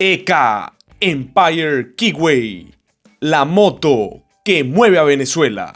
EK Empire Kiway, la moto que mueve a Venezuela.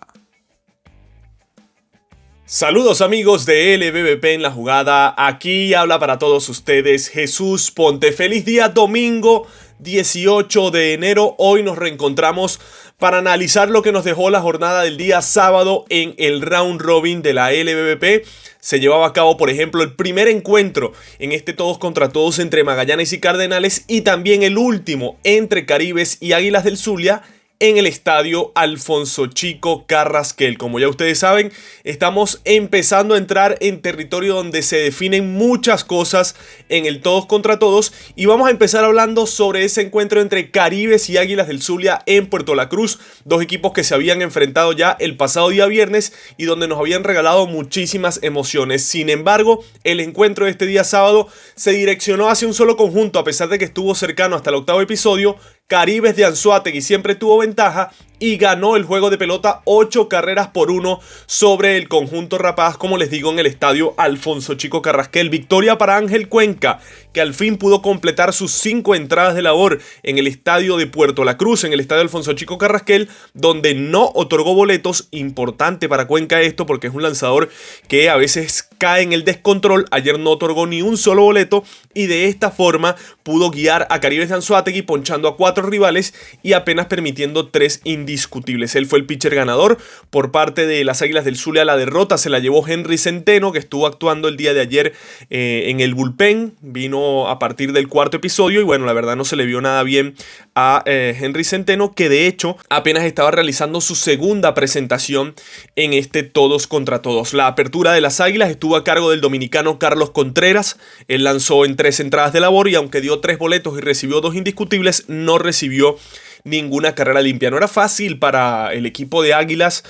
Saludos amigos de LBBP en la jugada, aquí habla para todos ustedes Jesús Ponte. Feliz día domingo 18 de enero, hoy nos reencontramos para analizar lo que nos dejó la jornada del día sábado en el round robin de la LBBP. Se llevaba a cabo, por ejemplo, el primer encuentro en este todos contra todos entre Magallanes y Cardenales y también el último entre Caribes y Águilas del Zulia en el estadio Alfonso Chico Carrasquel. Como ya ustedes saben, estamos empezando a entrar en territorio donde se definen muchas cosas en el todos contra todos y vamos a empezar hablando sobre ese encuentro entre Caribes y Águilas del Zulia en Puerto La Cruz, dos equipos que se habían enfrentado ya el pasado día viernes y donde nos habían regalado muchísimas emociones. Sin embargo, el encuentro de este día sábado se direccionó hacia un solo conjunto, a pesar de que estuvo cercano hasta el octavo episodio. Caribes de Anzoátegui siempre tuvo ventaja y ganó el juego de pelota 8-1 sobre el conjunto Rapaz, como les digo, en el estadio Alfonso Chico Carrasquel. Victoria para Ángel Cuenca, que al fin pudo completar sus 5 entradas de labor en el estadio de Puerto La Cruz, en el estadio Alfonso Chico Carrasquel, donde no otorgó boletos. Importante para Cuenca esto, porque es un lanzador que a veces cae en el descontrol. Ayer no otorgó ni un solo boleto y de esta forma pudo guiar a Caribes de Anzoátegui, ponchando a 4 rivales y apenas permitiendo 3 indiscutibles. Él fue el pitcher ganador. Por parte de las Águilas del Zulia, la derrota se la llevó Henry Centeno, que estuvo actuando el día de ayer en el bullpen. Vino a partir del cuarto episodio y bueno, la verdad no se le vio nada bien a Henry Centeno, que de hecho apenas estaba realizando su segunda presentación en este todos contra todos. La apertura de las Águilas estuvo a cargo del dominicano Carlos Contreras. Él lanzó en 3 entradas de labor y aunque dio 3 boletos y recibió 2 indiscutibles, no recibió ninguna carrera limpia. No era fácil para el equipo de Águilas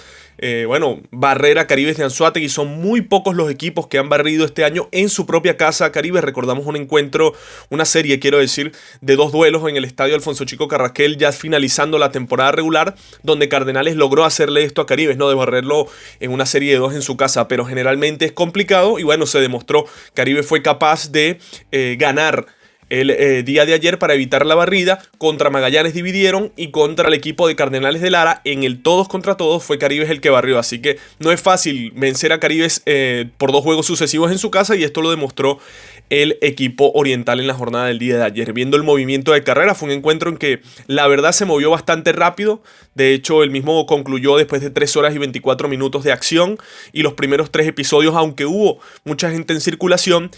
barrer a Caribes de Anzoátegui. Son muy pocos los equipos que han barrido este año en su propia casa. Caribes, recordamos una serie de 2 duelos en el estadio Alfonso Chico Carrasquel, ya finalizando la temporada regular, donde Cardenales logró hacerle esto a Caribes, de barrerlo en una serie de 2 en su casa, pero generalmente es complicado y bueno, se demostró. Caribes fue capaz de ganar el día de ayer para evitar la barrida. Contra Magallanes dividieron y contra el equipo de Cardenales de Lara en el todos contra todos fue Caribes el que barrió, así que no es fácil vencer a Caribes por 2 juegos sucesivos en su casa y esto lo demostró el equipo oriental en la jornada del día de ayer. Viendo el movimiento de carrera, fue un encuentro en que la verdad se movió bastante rápido. De hecho, el mismo concluyó después de 3 horas y 24 minutos de acción y los primeros 3 episodios, aunque hubo mucha gente en circulación,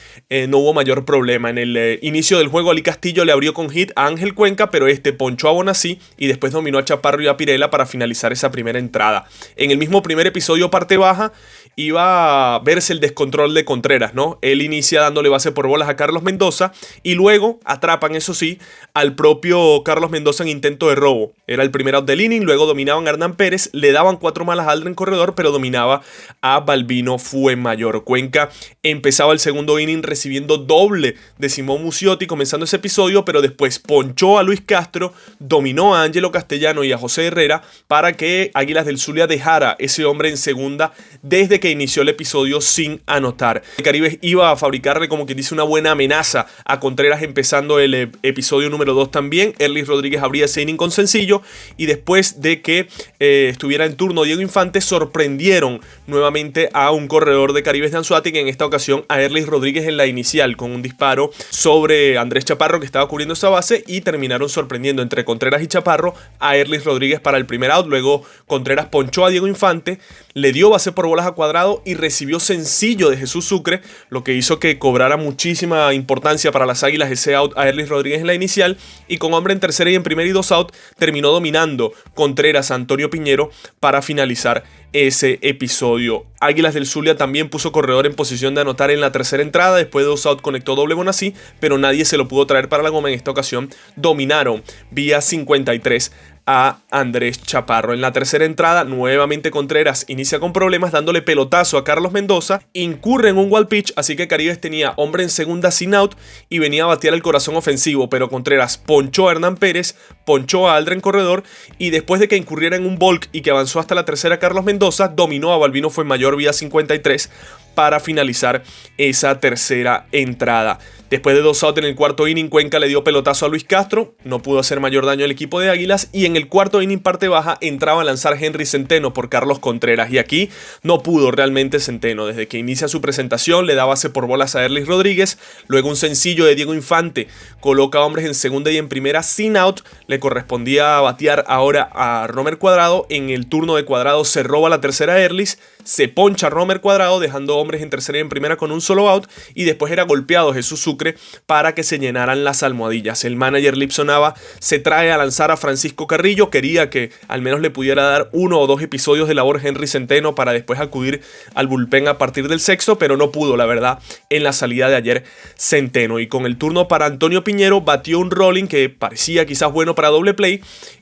no hubo mayor problema. En el inicio del juego, Ali Castillo le abrió con hit a Ángel Cuenca, pero este ponchó a Bonasí y después dominó a Chaparro y a Pirela para finalizar esa primera entrada. En el mismo primer episodio, parte baja, iba a verse el descontrol de Contreras, Él inicia dándole base por bolas a Carlos Mendoza y luego atrapan, eso sí, al propio Carlos Mendoza en intento de robo. Era el primer out del inning, luego dominaban a Hernán Pérez, le daban 4 malas a Aldrin Corredor, pero dominaba a Balbino Fuenmayor. Cuenca empezaba el segundo inning recibiendo doble de Simón Muciotti comenzando ese episodio, pero después ponchó a Luis Castro, dominó a Ángelo Castellano y a José Herrera para que Águilas del Zulia dejara ese hombre en segunda desde que inició el episodio sin anotar. El Caribes iba a fabricarle, como quien dice, una buena amenaza a Contreras empezando el episodio número 2 también. Erlis Rodríguez abría ese inning con sencillo y después de que estuviera en turno Diego Infante, sorprendieron nuevamente a un corredor de Caribes de Anzoátegui, en esta ocasión a Erlis Rodríguez en la inicial con un disparo sobre Andrés Chaparro, que estaba cubriendo esa base, y terminaron sorprendiendo entre Contreras y Chaparro a Erlis Rodríguez para el primer out. Luego Contreras ponchó a Diego Infante, le dio base por bolas a Cuadrado y recibió sencillo de Jesús Sucre, lo que hizo que cobrara muchísima importancia para las Águilas ese out a Erlis Rodríguez en la inicial, y con hombre en tercera y en primer y 2 out terminó dominando Contreras a Antonio Piñero para finalizar ese episodio. Águilas del Zulia también puso corredor en posición de anotar en la tercera entrada. Después de 2 out conectó doble Bonasí, pero nadie se lo pudo traer para la goma. En esta ocasión dominaron vía 53 a Andrés Chaparro. En la tercera entrada, nuevamente Contreras inicia con problemas, dándole pelotazo a Carlos Mendoza, incurre en un wild pitch, así que Caribes tenía hombre en segunda sin out y venía a batear el corazón ofensivo, pero Contreras ponchó a Hernán Pérez, ponchó a Aldrin Corredor, y después de que incurriera en un walk y que avanzó hasta la tercera Carlos Mendoza, dominó a Balbino Fuenmayor vía 53 para finalizar esa tercera entrada. Después de 2 outs en el cuarto inning, Cuenca le dio pelotazo a Luis Castro, no pudo hacer mayor daño al equipo de Águilas, y en el cuarto inning parte baja entraba a lanzar Henry Centeno por Carlos Contreras, y aquí no pudo realmente Centeno. Desde que inicia su presentación le da base por bolas a Erlis Rodríguez, luego un sencillo de Diego Infante coloca hombres en segunda y en primera sin out, le correspondía batear ahora a Romer Cuadrado. En el turno de Cuadrado se roba la tercera Erlis, se poncha Romer Cuadrado dejando hombres en tercera y en primera con un solo out, y después era golpeado Jesús Sucre para que se llenaran las almohadillas. El manager Lipson Nava se trae a lanzar a Francisco Carrillo, quería que al menos le pudiera dar 1 o 2 episodios de labor Henry Centeno para después acudir al bullpen a partir del sexto, pero no pudo, la verdad, en la salida de ayer Centeno. Y con el turno para Antonio Piñero, batió un rolling que parecía quizás bueno para doble play,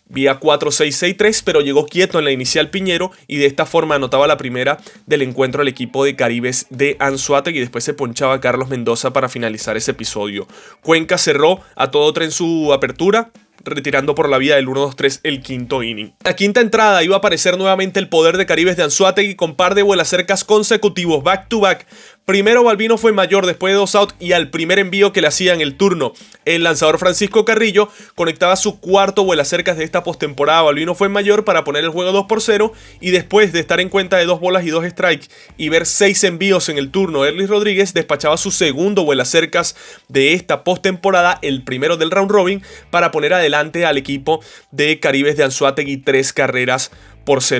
vía 4-6-6-3, pero llegó quieto en la inicial Piñero y de esta forma anotaba la primera del encuentro al equipo de Caribes de Anzoátegui, y después se ponchaba a Carlos Mendoza para finalizar ese episodio. Cuenca cerró a todo tren su apertura, retirando por la vía del 1-2-3 el quinto inning. La quinta entrada iba a aparecer nuevamente el poder de Caribes de Anzoátegui con par de vuelacercas consecutivos, back to back. Primero Balbino fue mayor después de 2 outs, y al primer envío que le hacía en el turno el lanzador Francisco Carrillo conectaba su cuarto vuelacercas de esta postemporada. Balbino fue mayor para poner el juego 2-0, y después de estar en cuenta de 2 bolas y 2 strikes y ver 6 envíos en el turno, Erlis Rodríguez despachaba su segundo vuelacercas de esta postemporada, el primero del round robin, para poner adelante al equipo de Caribes de Anzoátegui 3-0.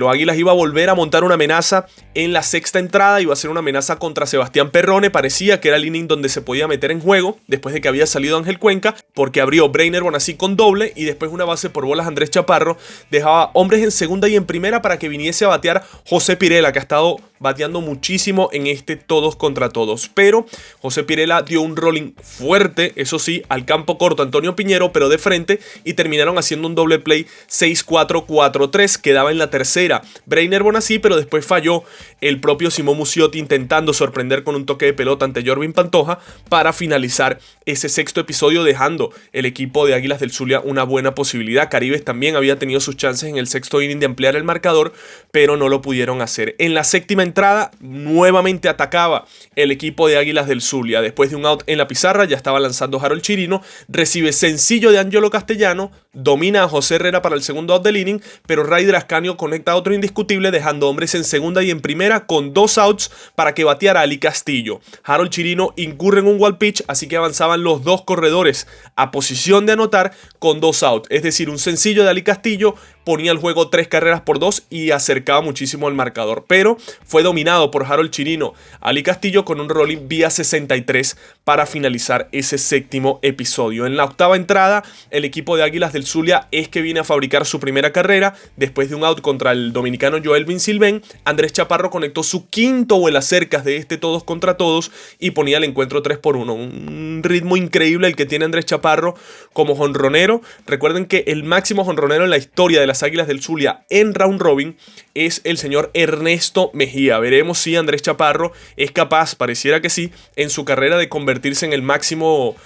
Águilas iba a volver a montar una amenaza en la sexta entrada, iba a ser una amenaza contra Sebastián Perrone. Parecía que era el inning donde se podía meter en juego después de que había salido Ángel Cuenca, porque abrió Breiner Bonasí con doble y después una base por bolas Andrés Chaparro dejaba hombres en segunda y en primera para que viniese a batear José Pirela, que ha estado bateando muchísimo en este todos contra todos. Pero José Pirela dio un rolling fuerte, eso sí, al campo corto Antonio Piñero, pero de frente, y terminaron haciendo un doble play 6-4-4-3. Quedaba en la tercera Breiner Bonasí, pero después falló el propio Simón Muciotti intentando sorprender con un toque de pelota ante Jorvin Pantoja para finalizar ese sexto episodio, dejando el equipo de Águilas del Zulia una buena posibilidad. Caribes también había tenido sus chances en el sexto inning de ampliar el marcador, pero no lo pudieron hacer. En la séptima entrada nuevamente atacaba el equipo de Águilas del Zulia. Después de un out en la pizarra ya estaba lanzando Harold Chirino, recibe sencillo de Angelo Castellano, domina a José Herrera para el segundo out del inning, pero Raider Ascanio conecta otro indiscutible dejando hombres en segunda y en primera con 2 outs para que bateara Ali Castillo. Harold Chirino incurre en un wild pitch, así que avanzaban los dos corredores a posición de anotar con 2 outs, es decir, un sencillo de Ali Castillo ponía el juego 3-2 y acercaba muchísimo al marcador, pero fue dominado por Harold Chirino. Ali Castillo con un rolling vía 63 para finalizar ese séptimo episodio. En la octava entrada, el equipo de Águilas del Zulia es que viene a fabricar su primera carrera. Después de un out contra el dominicano Joelvin Silvén, Andrés Chaparro conectó su quinto vuelacercas de este todos contra todos y ponía el encuentro 3-1. Un ritmo increíble el que tiene Andrés Chaparro como jonronero. Recuerden que el máximo jonronero en la historia de las Águilas del Zulia en round robin es el señor Ernesto Mejía. Veremos si Andrés Chaparro es capaz, pareciera que sí, en su carrera de convertirse en el máximo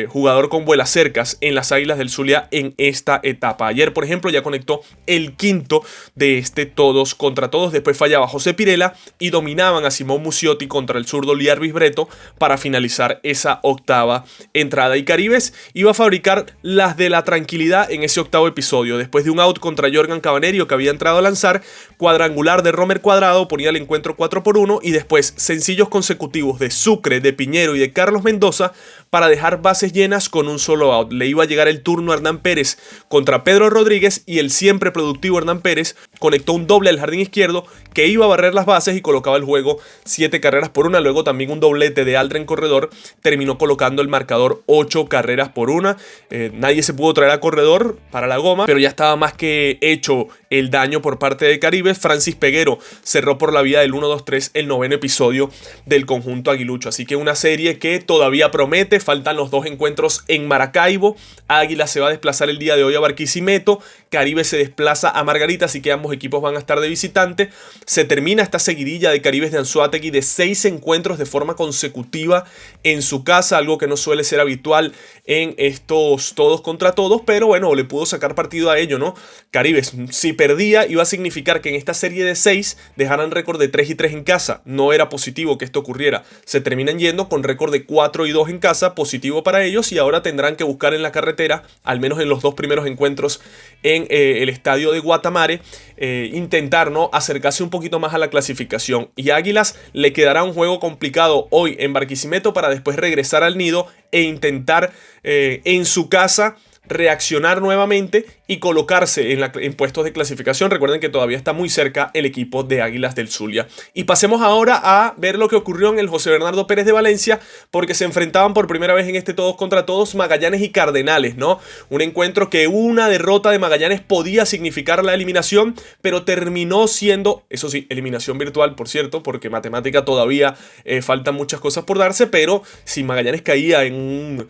jugador con vuelacercas en las Águilas del Zulia en esta etapa. Ayer, por ejemplo, ya conectó el quinto de este todos contra todos. Después fallaba José Pirela y dominaban a Simón Muciotti contra el zurdo Liarvis Breto para finalizar esa octava entrada. Y Caribes iba a fabricar las de la tranquilidad en ese octavo episodio. Después de un out contra Jorgan Cabanerio, que había entrado a lanzar, cuadrangular de Romer Cuadrado ponía el encuentro 4-1, y después sencillos consecutivos de Sucre, de Piñero y de Carlos Mendoza para dejar bases llenas con un solo out. Le iba a llegar el turno a Hernán Pérez contra Pedro Rodríguez, y el siempre productivo Hernán Pérez conectó un doble al jardín izquierdo que iba a barrer las bases y colocaba el juego 7-1. Luego también un doblete de Aldren Corredor terminó colocando el marcador 8-1. Nadie se pudo traer a Corredor para la goma, pero ya estaba más que hecho el daño por parte de Caribes. Francis Peguero cerró por la vía del 1-2-3 el noveno episodio del conjunto aguilucho. Así que una serie que todavía promete. Faltan los 2 encuentros en Maracaibo. Águila se va a desplazar el día de hoy a Barquisimeto. Caribe se desplaza a Margarita, así que ambos equipos van a estar de visitante. Se termina esta seguidilla de Caribes de Anzoátegui de 6 encuentros de forma consecutiva en su casa, algo que no suele ser habitual en estos todos contra todos, pero bueno, le pudo sacar partido a ello, ¿no? Caribes, si perdía iba a significar que en esta serie de 6 dejaran récord de 3-3 en casa. No era positivo que esto ocurriera. Se terminan yendo con récord de 4-2 en casa, positivo para ellos, y ahora tendrán que buscar en la carretera, al menos en los 2 primeros encuentros en el estadio de Guatamare, intentar, ¿no?, acercarse un poquito más a la clasificación. Y a Águilas le quedará un juego complicado hoy en Barquisimeto para después regresar al nido e intentar en su casa reaccionar nuevamente y colocarse en puestos de clasificación. Recuerden que todavía está muy cerca el equipo de Águilas del Zulia. Y pasemos ahora a ver lo que ocurrió en el José Bernardo Pérez de Valencia, porque se enfrentaban por primera vez en este todos contra todos Magallanes y Cardenales, ¿no? Un encuentro que una derrota de Magallanes podía significar la eliminación, pero terminó siendo, eso sí, eliminación virtual, por cierto, porque matemática todavía faltan muchas cosas por darse, pero si Magallanes caía en un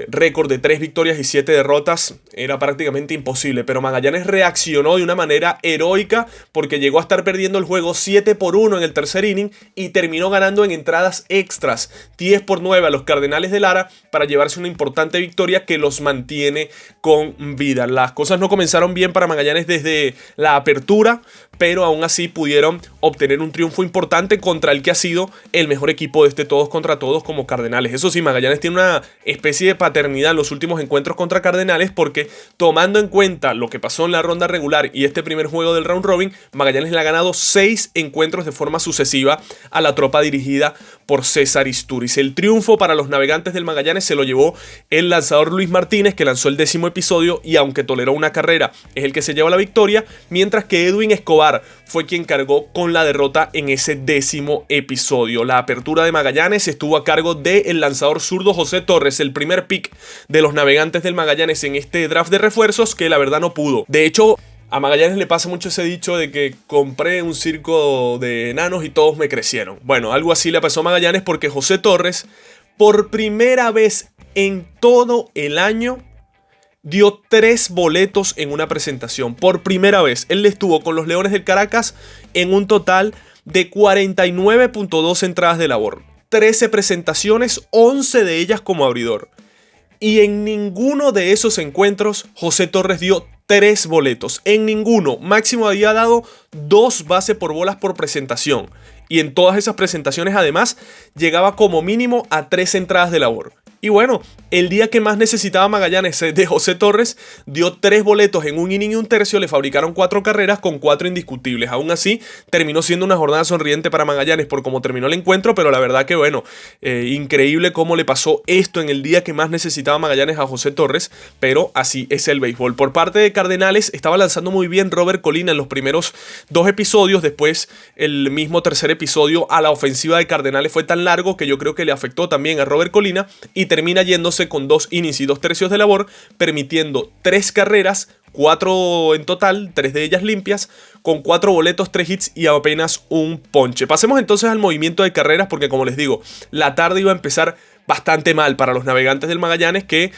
récord de 3 victorias y 7 derrotas, era prácticamente imposible, pero Magallanes reaccionó de una manera heroica porque llegó a estar perdiendo el juego 7-1 en el tercer inning y terminó ganando en entradas extras 10-9 a los Cardenales de Lara para llevarse una importante victoria que los mantiene con vida. Las cosas no comenzaron bien para Magallanes desde la apertura, pero aún así pudieron obtener un triunfo importante contra el que ha sido el mejor equipo de este todos contra todos como Cardenales. Eso sí, Magallanes tiene una especie de paternidad en los últimos encuentros contra Cardenales, porque tomando en cuenta lo que pasó en la ronda regular y este primer juego del round robin, Magallanes le ha ganado 6 encuentros de forma sucesiva a la tropa dirigida por César Isturiz. El triunfo para los navegantes del Magallanes se lo llevó el lanzador Luis Martínez, que lanzó el 10º episodio y aunque toleró una carrera, es el que se lleva la victoria, mientras que Edwin Escobar fue quien cargó con la derrota en ese 10º episodio. La apertura de Magallanes estuvo a cargo del lanzador zurdo José Torres, el primer pick de los navegantes del Magallanes en este draft de refuerzos, que la verdad no pudo. De hecho, a Magallanes le pasa mucho ese dicho de que compré un circo de enanos y todos me crecieron. Bueno, algo así le pasó a Magallanes, porque José Torres, por primera vez en todo el año, dio 3 boletos en una presentación. Por primera vez. Él estuvo con los Leones del Caracas en un total de 49.2 entradas de labor. 13 presentaciones, 11 de ellas como abridor. Y en ninguno de esos encuentros José Torres dio 3 boletos. En ninguno. Máximo había dado 2 bases por bolas por presentación. Y en todas esas presentaciones además llegaba como mínimo a 3 entradas de labor. Y bueno, el día que más necesitaba Magallanes de José Torres, dio 3 boletos en un inning y un tercio, le fabricaron 4 carreras con 4 indiscutibles. Aún así, terminó siendo una jornada sonriente para Magallanes por cómo terminó el encuentro, pero la verdad que bueno, increíble cómo le pasó esto en el día que más necesitaba Magallanes a José Torres, pero así es el béisbol. Por parte de Cardenales, estaba lanzando muy bien Robert Colina en los primeros 2 episodios, después el mismo tercer episodio a la ofensiva de Cardenales fue tan largo que yo creo que le afectó también a Robert Colina y termina yéndose con 2 innings y 2 tercios de labor, permitiendo 3 carreras, 4 en total, 3 de ellas limpias, con 4 boletos, 3 hits y apenas un ponche. Pasemos entonces al movimiento de carreras, porque como les digo, la tarde iba a empezar bastante mal para los navegantes del Magallanes, que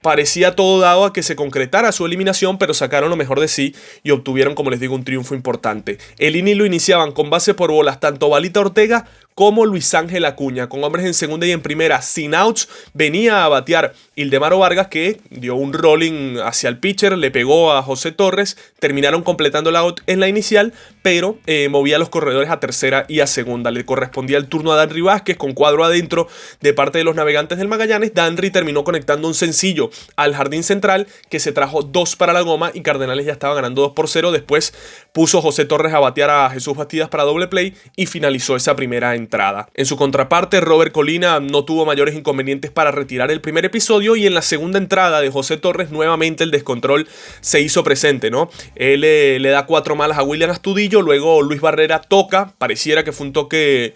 parecía todo dado a que se concretara su eliminación, pero sacaron lo mejor de sí y obtuvieron, como les digo, un triunfo importante. El inning lo iniciaban con base por bolas tanto Balita Ortega como Luis Ángel Acuña, con hombres en segunda y en primera sin outs. Venía a batear Ildemaro Vargas, que dio un rolling hacia el pitcher, le pegó a José Torres, terminaron completando el out en la inicial, pero movía a los corredores a tercera y a segunda. Le correspondía el turno a Danry Vázquez con cuadro adentro de parte de los navegantes del Magallanes. Danry terminó conectando un sencillo al jardín central que se trajo 2 para la goma y Cardenales ya estaba ganando 2-0. Después puso José Torres a batear a Jesús Bastidas para doble play y finalizó esa primera entrada. En su contraparte, Robert Colina no tuvo mayores inconvenientes para retirar el primer episodio y en la segunda entrada de José Torres nuevamente el descontrol se hizo presente, ¿no? Él le da 4 malas a William Astudillo, luego Luis Barrera toca, pareciera que fue un toque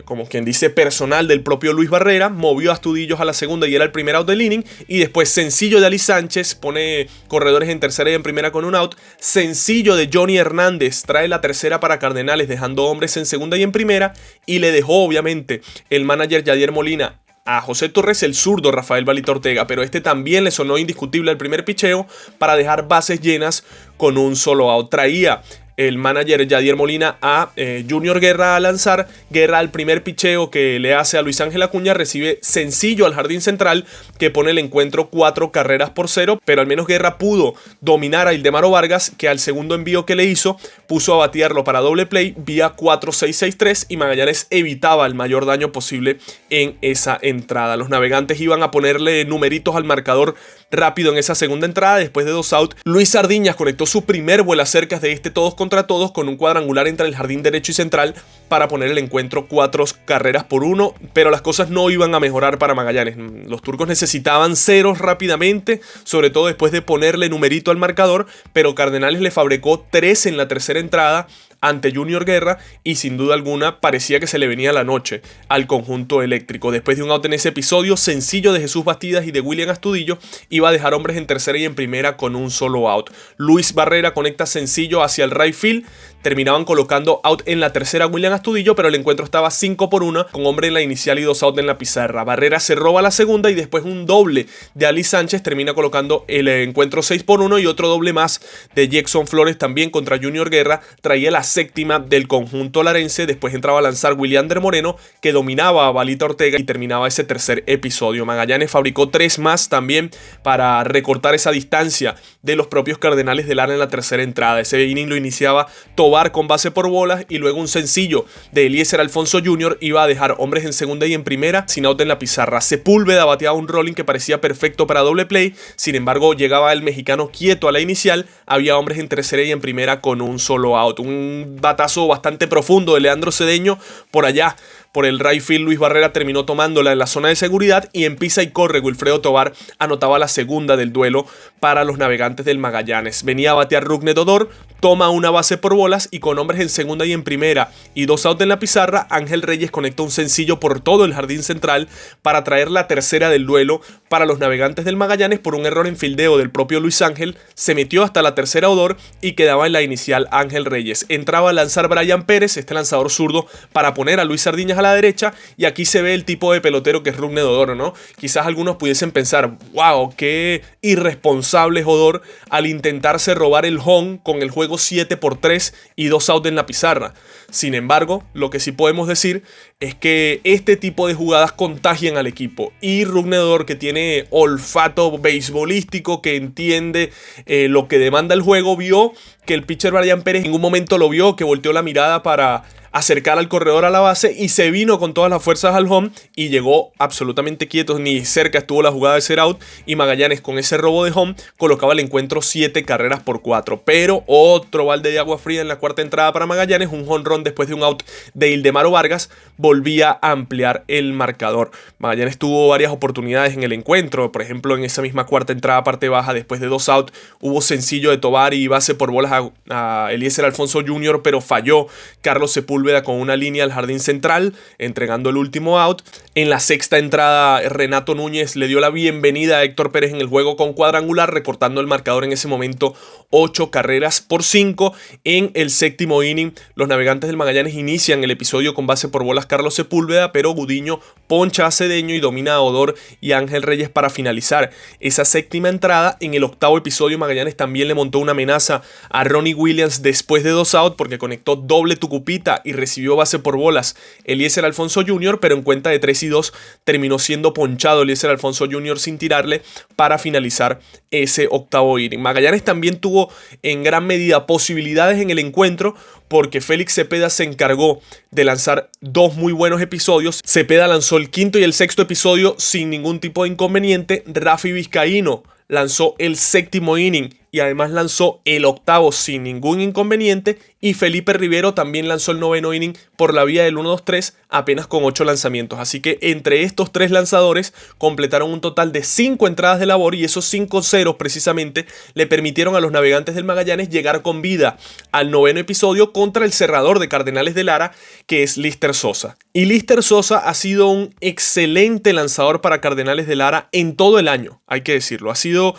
como quien dice personal del propio Luis Barrera, movió a Astudillos a la segunda y era el primer out del inning, y después sencillo de Ali Sánchez, pone corredores en tercera y en primera con un out, sencillo de Johnny Hernández, trae la tercera para Cardenales dejando hombres en segunda y en primera, y le dejó obviamente el manager Yadier Molina a José Torres el zurdo Rafael Balita Ortega, pero este también le sonó indiscutible al primer picheo para dejar bases llenas con un solo out. Traía el manager Yadier Molina a Junior Guerra a lanzar. Guerra, al primer picheo que le hace a Luis Ángel Acuña, recibe sencillo al jardín central que pone el encuentro 4-0, pero al menos Guerra pudo dominar a Ildemaro Vargas, que al segundo envío que le hizo puso a batearlo para doble play vía 4-6-6-3 y Magallanes evitaba el mayor daño posible en esa entrada. Los navegantes iban a ponerle numeritos al marcador rápido en esa segunda entrada. Después de 2 outs, Luis Sardiñas conectó su primer vuelacercas de este todos contra todos con un cuadrangular entre el jardín derecho y central para poner el encuentro 4-1, pero las cosas no iban a mejorar para Magallanes. Los turcos necesitaban ceros rápidamente, sobre todo después de ponerle numerito al marcador, pero Cardenales le fabricó 3 en la tercera entrada ante Junior Guerra y sin duda alguna parecía que se le venía la noche al conjunto eléctrico. Después de un out en ese episodio, sencillo de Jesús Bastidas y de William Astudillo, iba a dejar hombres en tercera y en primera con un solo out. Luis Barrera conecta sencillo hacia el right field. Terminaban colocando out en la tercera William Astudillo, pero el encuentro estaba 5-1 con hombre en la inicial y 2 out en la pizarra. Barrera se roba la segunda y después un doble de Ali Sánchez termina colocando el encuentro 6-1 y otro doble más de Jackson Flores también contra Junior Guerra traía la séptima del conjunto larense. Después entraba a lanzar Williander Moreno, que dominaba a Balita Ortega y terminaba ese tercer episodio. Magallanes fabricó 3 más también para recortar esa distancia de los propios Cardenales de Lara en la tercera entrada. Ese inning lo iniciaba Tobar con base por bolas y luego un sencillo de Eliezer Alfonso Jr. iba a dejar hombres en segunda y en primera sin out en la pizarra. Sepúlveda bateaba un rolling que parecía perfecto para doble play, sin embargo llegaba el mexicano quieto a la inicial, había hombres en tercera y en primera con un solo out. Un batazo bastante profundo de Leandro Cedeño por allá por el right field. Luis Barrera terminó tomándola en la zona de seguridad y en pisa y corre Wilfredo Tobar anotaba la segunda del duelo para los navegantes del Magallanes. Venía a batear Rugnet Odor, toma una base por bolas y con hombres en segunda y en primera y 2 outs en la pizarra, Ángel Reyes conectó un sencillo por todo el jardín central para traer la tercera del duelo para los navegantes del Magallanes. Por un error en fildeo del propio Luis Ángel, se metió hasta la tercera Odor y quedaba en la inicial Ángel Reyes. Entraba a lanzar Brian Pérez, este lanzador zurdo, para poner a Luis Sardiñas a la derecha, y aquí se ve el tipo de pelotero que es Rugnet Odor, ¿no? Quizás algunos pudiesen pensar, wow, qué irresponsable es Odor al intentarse robar el home con el juego 7-3 y 2 outs en la pizarra. Sin embargo, lo que sí podemos decir es que este tipo de jugadas contagian al equipo, y Rugnet Odor, que tiene olfato beisbolístico, que entiende lo que demanda el juego, vio que el pitcher Brian Pérez en un momento lo vio, que volteó la mirada para acercar al corredor a la base y se vino con todas las fuerzas al home y llegó absolutamente quieto, ni cerca estuvo la jugada de ser out, y Magallanes con ese robo de home colocaba el encuentro 7-4. Pero otro balde de agua fría en la cuarta entrada para Magallanes, un jonrón después de un out de Ildemaro Vargas volvía a ampliar el marcador. Magallanes tuvo varias oportunidades en el encuentro, por ejemplo en esa misma cuarta entrada parte baja, después de 2 outs hubo sencillo de Tobar y base por bolas a Eliezer Alfonso Jr., pero falló Carlos Sepúlveda con una línea al jardín central, entregando el último out. En la sexta entrada, Renato Núñez le dio la bienvenida a Héctor Pérez en el juego con cuadrangular, recortando el marcador en ese momento 8-5. En el séptimo inning, los navegantes del Magallanes inician el episodio con base por bolas Carlos Sepúlveda, pero Gudiño poncha a Cedeño y domina a Odor y Ángel Reyes para finalizar esa séptima entrada. En el octavo episodio, Magallanes también le montó una amenaza a Ronnie Williams después de 2 outs porque conectó doble tucupita y recibió base por bolas Eliezer Alfonso Jr., pero en cuenta de 3-2 terminó siendo ponchado Eliezer Alfonso Jr. sin tirarle para finalizar ese octavo inning. Magallanes también tuvo en gran medida posibilidades en el encuentro porque Félix Cepeda se encargó de lanzar 2 muy buenos episodios. Cepeda lanzó el quinto y el sexto episodio sin ningún tipo de inconveniente. Rafi Vizcaíno lanzó el séptimo inning y además lanzó el octavo sin ningún inconveniente, y Felipe Rivero también lanzó el noveno inning por la vía del 1-2-3 apenas con 8 lanzamientos. Así que entre estos 3 lanzadores completaron un total de 5 entradas de labor, y esos 5 ceros precisamente le permitieron a los navegantes del Magallanes llegar con vida al noveno episodio contra el cerrador de Cardenales de Lara, que es Lister Sosa. Y Lister Sosa ha sido un excelente lanzador para Cardenales de Lara en todo el año, hay que decirlo. Ha sido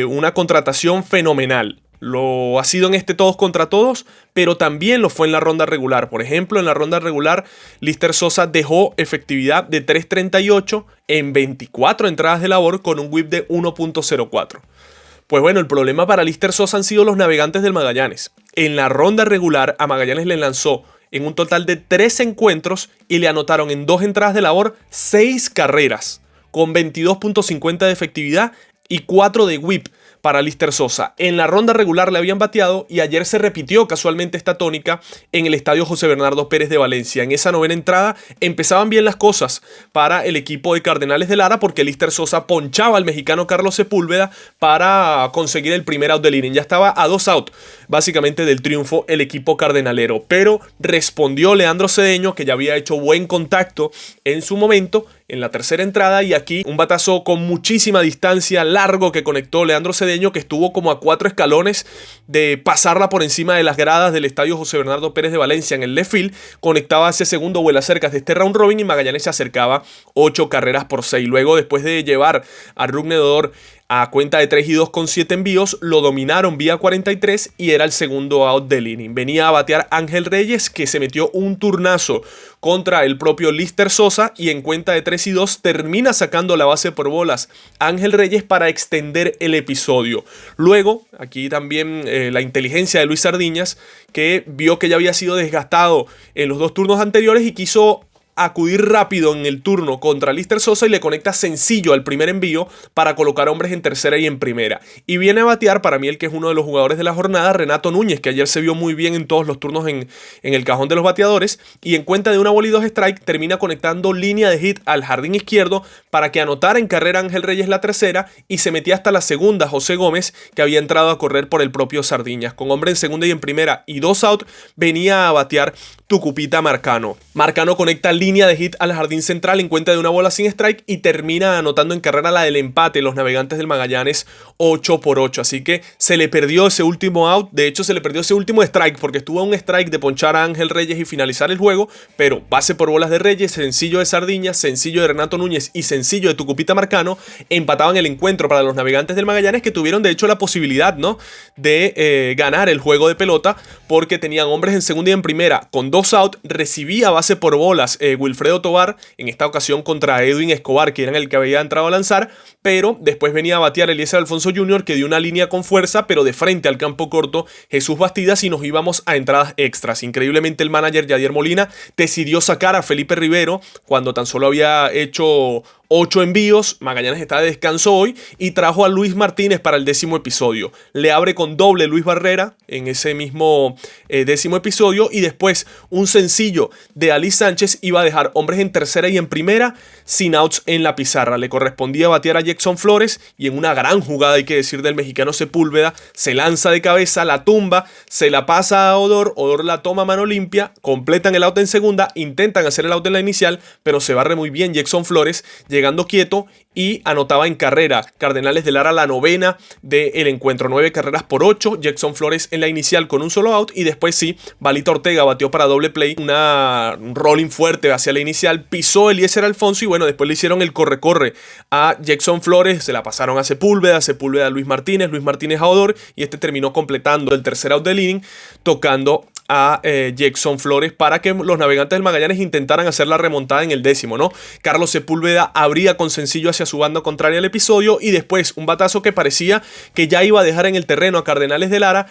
una contratación fenomenal. Lo ha sido en este todos contra todos, pero también lo fue en la ronda regular. Por ejemplo, en la ronda regular, Lister Sosa dejó efectividad de 3.38 en 24 entradas de labor con un whip de 1.04. Pues bueno, el problema para Lister Sosa han sido los navegantes del Magallanes. En la ronda regular a Magallanes le lanzó en un total de 3 encuentros y le anotaron en 2 entradas de labor 6 carreras, con 22.50 de efectividad y 4 de whip para Lister Sosa. En la ronda regular le habían bateado y ayer se repitió casualmente esta tónica en el estadio José Bernardo Pérez de Valencia. En esa novena entrada empezaban bien las cosas para el equipo de Cardenales de Lara porque Lister Sosa ponchaba al mexicano Carlos Sepúlveda para conseguir el primer out del inning. Ya estaba a 2 outs básicamente del triunfo el equipo cardenalero, pero respondió Leandro Cedeño, que ya había hecho buen contacto en su momento en la tercera entrada, y aquí un batazo con muchísima distancia, largo, que conectó Leandro Cedeño, que estuvo como a 4 escalones de pasarla por encima de las gradas del estadio José Bernardo Pérez de Valencia en el left field, conectaba ese segundo vuela cerca de este round robin y Magallanes se acercaba 8 carreras por 6. Luego, después de llevar a Rugnedor a cuenta de 3-2 con 7 envíos, lo dominaron vía 43 y era el segundo out del inning. Venía a batear Ángel Reyes, que se metió un turnazo contra el propio Lister Sosa y en cuenta de 3-2 termina sacando la base por bolas Ángel Reyes para extender el episodio. Luego, aquí también la inteligencia de Luis Sardiñas, que vio que ya había sido desgastado en los 2 turnos anteriores y quiso acudir rápido en el turno contra Lister Sosa y le conecta sencillo al primer envío para colocar hombres en tercera y en primera. Y viene a batear, para mí el que es uno de los jugadores de la jornada, Renato Núñez, que ayer se vio muy bien en todos los turnos en el cajón de los bateadores, y en cuenta de 1 bola y 2 strike termina conectando línea de hit al jardín izquierdo para que anotara en carrera Ángel Reyes la tercera y se metía hasta la segunda José Gómez, que había entrado a correr por el propio Sardiñas. Con hombre en segunda y en primera y 2 out, venía a batear Tucupita Marcano. Marcano conecta línea de hit al jardín central en cuenta de 1 bola sin strike y termina anotando en carrera la del empate los navegantes del Magallanes 8 por 8. Así que se le perdió ese último out. De hecho, se le perdió ese último strike porque estuvo a un strike de ponchar a Ángel Reyes y finalizar el juego. Pero base por bolas de Reyes, sencillo de Sardiñas, sencillo de Renato Núñez y sencillo de Tucupita Marcano empataban el encuentro para los navegantes del Magallanes, que tuvieron de hecho la posibilidad, ¿no?, de ganar el juego de pelota porque tenían hombres en segunda y en primera con 2 out. Recibía base por bolas Wilfredo Tovar, en esta ocasión contra Edwin Escobar, que era el que había entrado a lanzar, pero después venía a batear Eliezer Alfonso Jr., que dio una línea con fuerza, pero de frente al campo corto Jesús Bastidas, y nos íbamos a entradas extras. Increíblemente el manager Yadier Molina decidió sacar a Felipe Rivero cuando tan solo había hecho 8 envíos. Magallanes está de descanso hoy y trajo a Luis Martínez para el 10º episodio. Le abre con doble Luis Barrera en ese mismo 10º episodio, y después un sencillo de Ali Sánchez iba a dejar hombres en tercera y en primera sin outs en la pizarra. Le correspondía batear a Jackson Flores y en una gran jugada, hay que decir, del mexicano Sepúlveda, se lanza de cabeza, la tumba, se la pasa a Odor, Odor la toma a mano limpia, completan el out en segunda, intentan hacer el out en la inicial, pero se barre muy bien Jackson Flores, llegando quieto, y anotaba en carrera Cardenales de Lara la novena del encuentro. 9 carreras por 8. Jackson Flores en la inicial con un solo out, y después sí, Balita Ortega batió para doble play, un rolling fuerte hacia la inicial, pisó Eliezer Alfonso y bueno, después le hicieron el corre-corre a Jackson Flores, se la pasaron a Sepúlveda, Sepúlveda a Luis Martínez a Odor, y este terminó completando el tercer out del inning, tocando a Jackson Flores para que los navegantes del Magallanes intentaran hacer la remontada en el 10º, ¿no? Carlos Sepúlveda abría con sencillo hacia su banda contraria al episodio, y después un batazo que parecía que ya iba a dejar en el terreno a Cardenales de Lara.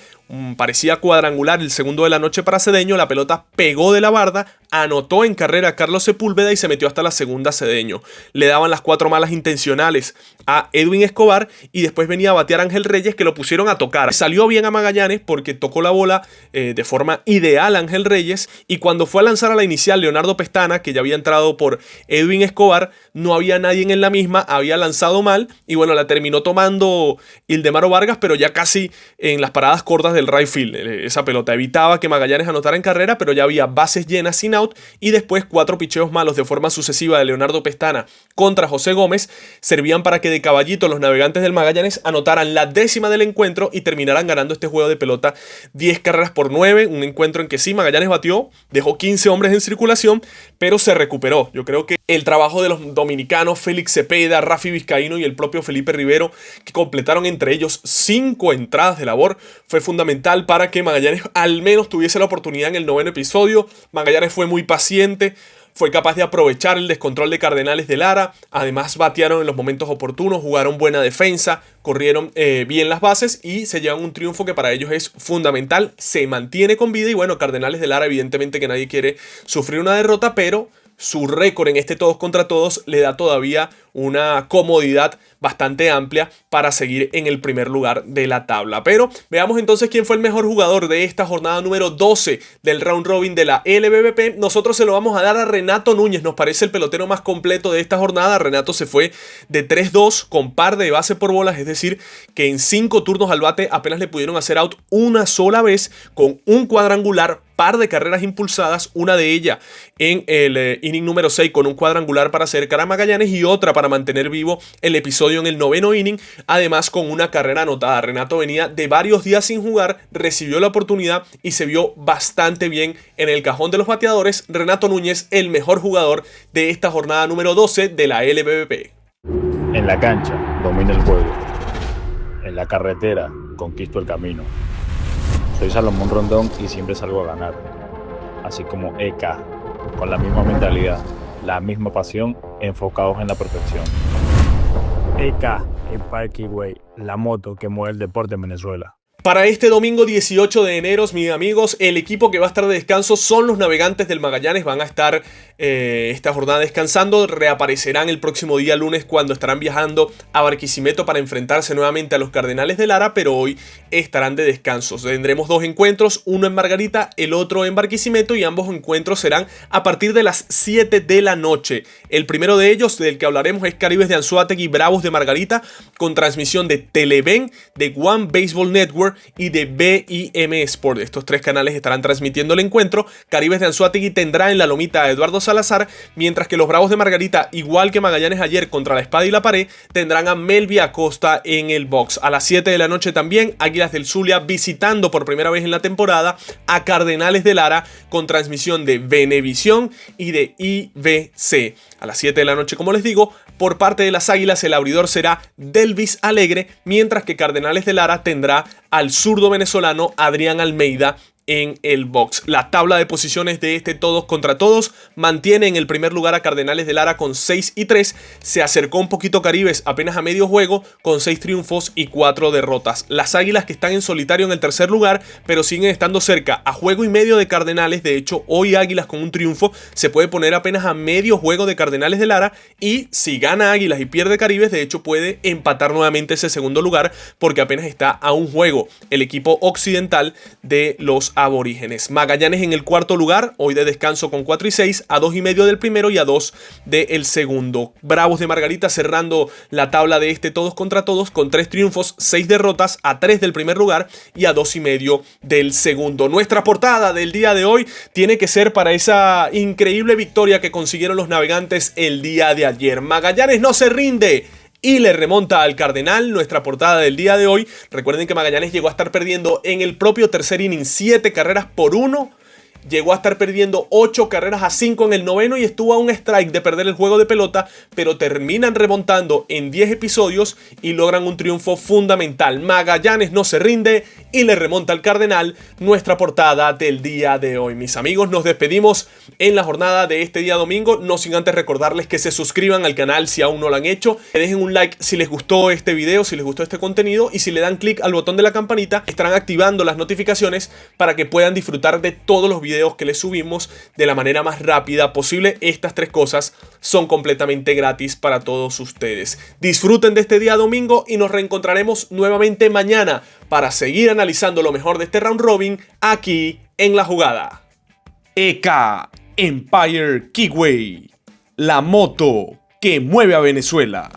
Parecía cuadrangular, el segundo de la noche para Cedeño. La pelota pegó de la barda, anotó en carrera a Carlos Sepúlveda y se metió hasta la segunda Cedeño. Le daban las 4 malas intencionales a Edwin Escobar y después venía a batear Ángel Reyes, que lo pusieron a tocar. Salió bien a Magallanes porque tocó la bola de forma ideal Ángel Reyes, y cuando fue a lanzar a la inicial Leonardo Pestana, que ya había entrado por Edwin Escobar, no había nadie en la misma, había lanzado mal y bueno, la terminó tomando Ildemaro Vargas, pero ya casi en las paradas cortas del right field. Esa pelota evitaba que Magallanes anotara en carrera, pero ya había bases llenas sin out, y después 4 picheos malos de forma sucesiva de Leonardo Pestana contra José Gómez servían para que de caballito los navegantes del Magallanes anotaran la 10ª del encuentro y terminaran ganando este juego de pelota 10 carreras por 9, un encuentro en que sí, Magallanes batió, dejó 15 hombres en circulación, pero se recuperó. Yo creo que el trabajo de los dominicanos Félix Cepeda, Rafi Vizcaíno y el propio Felipe Rivero, que completaron entre ellos 5 entradas de labor, fue fundamental para que Magallanes al menos tuviese la oportunidad en el 9º episodio. Magallanes fue muy paciente, fue capaz de aprovechar el descontrol de Cardenales de Lara, además batearon en los momentos oportunos, jugaron buena defensa, corrieron bien las bases y se llevan un triunfo que para ellos es fundamental, se mantiene con vida y bueno, Cardenales de Lara evidentemente que nadie quiere sufrir una derrota, pero su récord en este todos contra todos le da todavía una comodidad bastante amplia para seguir en el primer lugar de la tabla. Pero veamos entonces quién fue el mejor jugador de esta jornada número 12 del round robin de la LVP. Nosotros se lo vamos a dar a Renato Núñez, nos parece el pelotero más completo de esta jornada. Renato se fue de 3-2 con par de base por bolas, es decir, que en 5 turnos al bate apenas le pudieron hacer out una sola vez con un cuadrangular, par de carreras impulsadas, una de ellas en el inning número 6 con un cuadrangular para acercar a Magallanes y otra para mantener vivo el episodio en el 9º inning, además con una carrera anotada. Renato venía de varios días sin jugar, recibió la oportunidad y se vio bastante bien en el cajón de los bateadores. Renato Núñez, el mejor jugador de esta jornada número 12 de la LVP. En la cancha, domino el juego. En la carretera, conquisto el camino. Soy Salomón Rondón y siempre salgo a ganar. Así como EK, con la misma mentalidad, la misma pasión, enfocados en la perfección. EK, Empire Kikway, la moto que mueve el deporte en Venezuela. Para este domingo 18 de enero, mis amigos, el equipo que va a estar de descanso son los Navegantes del Magallanes. Van a estar esta jornada descansando. Reaparecerán el próximo día lunes cuando estarán viajando a Barquisimeto para enfrentarse nuevamente a los Cardenales de Lara, pero hoy estarán de descanso. Tendremos 2 encuentros, uno en Margarita, el otro en Barquisimeto y ambos encuentros serán a partir de las 7 de la noche. El primero de ellos, del que hablaremos, es Caribes de Anzoátegui Bravos de Margarita, con transmisión de Televen, de One Baseball Network y de BIM Sport. Estos 3 canales estarán transmitiendo el encuentro. Caribes de Anzoátegui tendrá en la lomita a Eduardo Salazar, mientras que los Bravos de Margarita, igual que Magallanes ayer contra la espada y la pared, tendrán a Melvia Acosta en el box. A las 7 de la noche también, Águilas del Zulia visitando por primera vez en la temporada a Cardenales de Lara, con transmisión de Venevisión y de IBC. A las 7 de la noche, como les digo, por parte de las Águilas el abridor será Delvis Alegre, mientras que Cardenales de Lara tendrá al zurdo venezolano Adrián Almeida en el box. La tabla de posiciones de este todos contra todos mantiene en el primer lugar a Cardenales de Lara con 6-3. Se acercó un poquito Caribes apenas a medio juego con 6 triunfos y 4 derrotas. Las Águilas que están en solitario en el tercer lugar, pero siguen estando cerca a juego y medio de Cardenales. De hecho, hoy Águilas con un triunfo se puede poner apenas a medio juego de Cardenales de Lara, y si gana Águilas y pierde Caribes, de hecho puede empatar nuevamente ese segundo lugar porque apenas está a un juego el equipo occidental de los aborígenes. Magallanes en el cuarto lugar, hoy de descanso con 4-6, a 2.5 del primero y a 2 del segundo. Bravos de Margarita cerrando la tabla de este todos contra todos con 3 triunfos, 6 derrotas, a 3 del primer lugar y a 2.5 del segundo. Nuestra portada del día de hoy tiene que ser para esa increíble victoria que consiguieron los Navegantes el día de ayer. Magallanes no se rinde y le remonta al Cardenal. Nuestra portada del día de hoy. Recuerden que Magallanes llegó a estar perdiendo en el propio tercer inning 7 carreras por 1. Llegó a estar perdiendo 8 carreras a 5 en el noveno y estuvo a un strike de perder el juego de pelota, pero terminan remontando en 10 episodios y logran un triunfo fundamental. Magallanes no se rinde y le remonta al Cardenal. Nuestra portada del día de hoy. Mis amigos, nos despedimos en la jornada de este día domingo, no sin antes recordarles que se suscriban al canal si aún no lo han hecho, que dejen un like si les gustó este video, si les gustó este contenido, y si le dan clic al botón de la campanita estarán activando las notificaciones para que puedan disfrutar de todos los videos que les subimos de la manera más rápida posible. Estas 3 cosas son completamente gratis para todos ustedes. Disfruten de este día domingo y nos reencontraremos nuevamente mañana para seguir analizando lo mejor de este round robin aquí en La Jugada. EK Empire Kikway, la moto que mueve a Venezuela.